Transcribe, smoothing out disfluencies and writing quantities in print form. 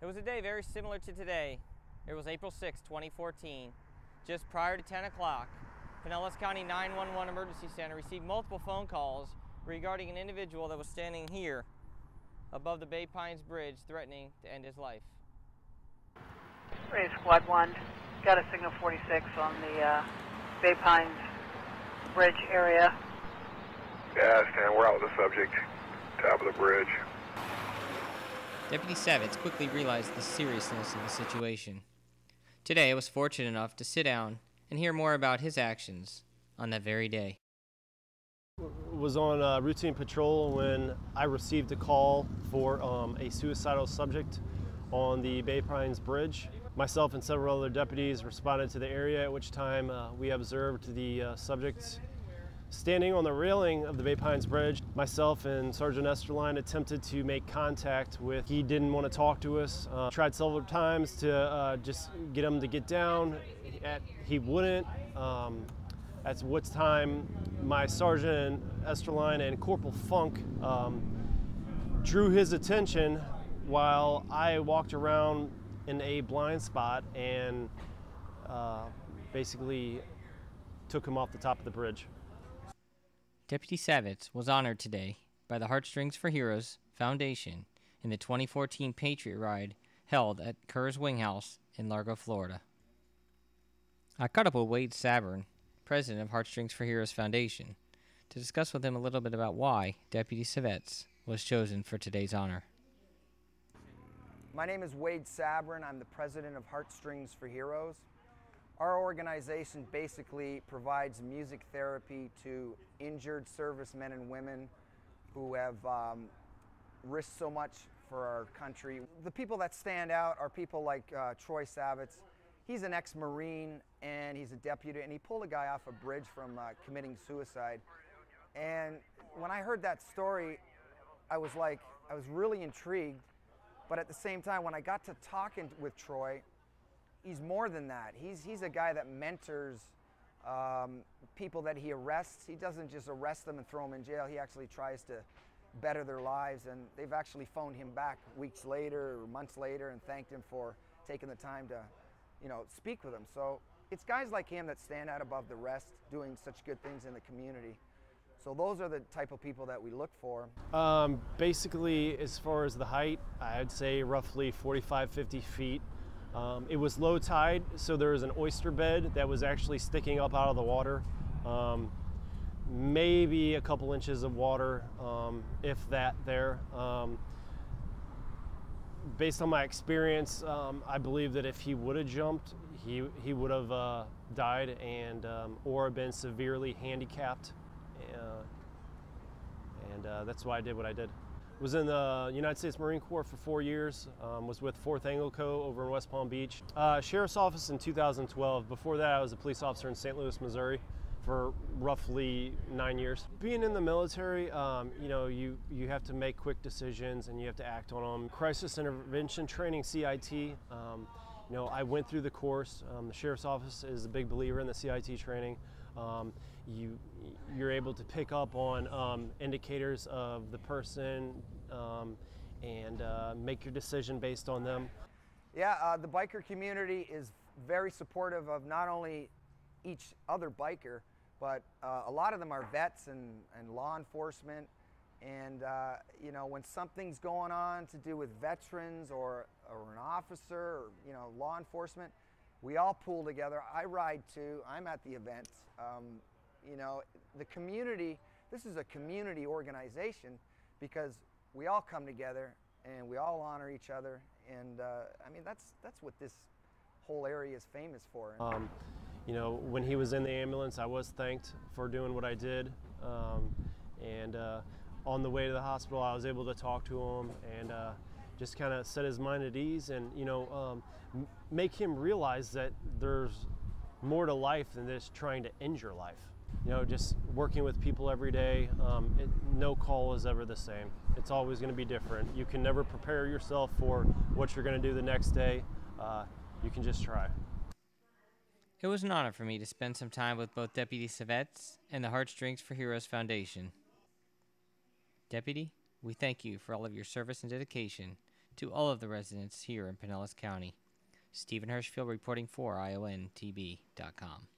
It was a day very similar to today. It was April 6, 2014. Just prior to 10 o'clock, Pinellas County 911 Emergency Center received multiple phone calls regarding an individual that was standing here above the Bay Pines Bridge threatening to end his life. Raise Squad 1, got a signal 46 on the Bay Pines Bridge area. Yeah, Stan, we're out with the subject, top of the bridge. Deputy Savetz quickly realized the seriousness of the situation. Today, I was fortunate enough to sit down and hear more about his actions on that very day. Was on routine patrol when I received a call for a suicidal subject on the Bay Pines Bridge. Myself and several other deputies responded to the area, at which time we observed the subject standing on the railing of the Bay Pines Bridge. Myself and Sergeant Esterline attempted to make contact with. He didn't want to talk to us. Tried several times to just get him to get down. He wouldn't. At which time my Sergeant Esterline and Corporal Funk drew his attention while I walked around in a blind spot and basically took him off the top of the bridge. Deputy Savetz was honored today by the Heartstrings for Heroes Foundation in the 2014 Patriot Ride held at Kerr's Winghouse in Largo, Florida. I caught up with Wade Saverin, president of Heartstrings for Heroes Foundation, to discuss with him a little bit about why Deputy Savetz was chosen for today's honor. My name is Wade Saverin. I'm the president of Heartstrings for Heroes. Our organization basically provides music therapy to injured servicemen and women who have risked so much for our country. The people that stand out are people like Troy Savetz. He's an ex-Marine and he's a deputy, and he pulled a guy off a bridge from committing suicide. And when I heard that story, I was really intrigued. But at the same time, when I got to talking with Troy, he's more than that. He's a guy that mentors people that he arrests. He doesn't just arrest them and throw them in jail. He actually tries to better their lives, and they've actually phoned him back weeks later or months later and thanked him for taking the time to, speak with them. So it's guys like him that stand out above the rest, doing such good things in the community. So those are the type of people that we look for. Basically, as far as the height, I'd say roughly 45, 50 feet. It was low tide, so there was an oyster bed that was actually sticking up out of the water. Maybe a couple inches of water, if that there. Based on my experience, I believe that if he would have jumped, he would have died and or been severely handicapped. And that's why I did what I did. Was in the United States Marine Corps for 4 years, was with 4th Angle Co. over in West Palm Beach. Sheriff's Office in 2012. Before that, I was a police officer in St. Louis, Missouri for roughly 9 years. Being in the military, you have to make quick decisions and you have to act on them. Crisis Intervention Training, CIT, I went through the course. The Sheriff's Office is a big believer in the CIT training. You're able to pick up on indicators of the person and make your decision based on them. Yeah, the biker community is very supportive of not only each other biker, but a lot of them are vets and law enforcement. And when something's going on to do with veterans or an officer or law enforcement, we all pool together. I ride too. I'm at the events. The community, this is a community organization because we all come together and we all honor each other. And that's what this whole area is famous for. When he was in the ambulance, I was thanked for doing what I did. On the way to the hospital, I was able to talk to him and just kind of set his mind at ease and, make him realize that there's more to life than just trying to end your life. Just working with people every day, no call is ever the same. It's always going to be different. You can never prepare yourself for what you're going to do the next day. You can just try. It was an honor for me to spend some time with both Deputy Savetz and the Heartstrings for Heroes Foundation. Deputy, we thank you for all of your service and dedication to all of the residents here in Pinellas County. Stephen Hirschfield reporting for IONTB.com.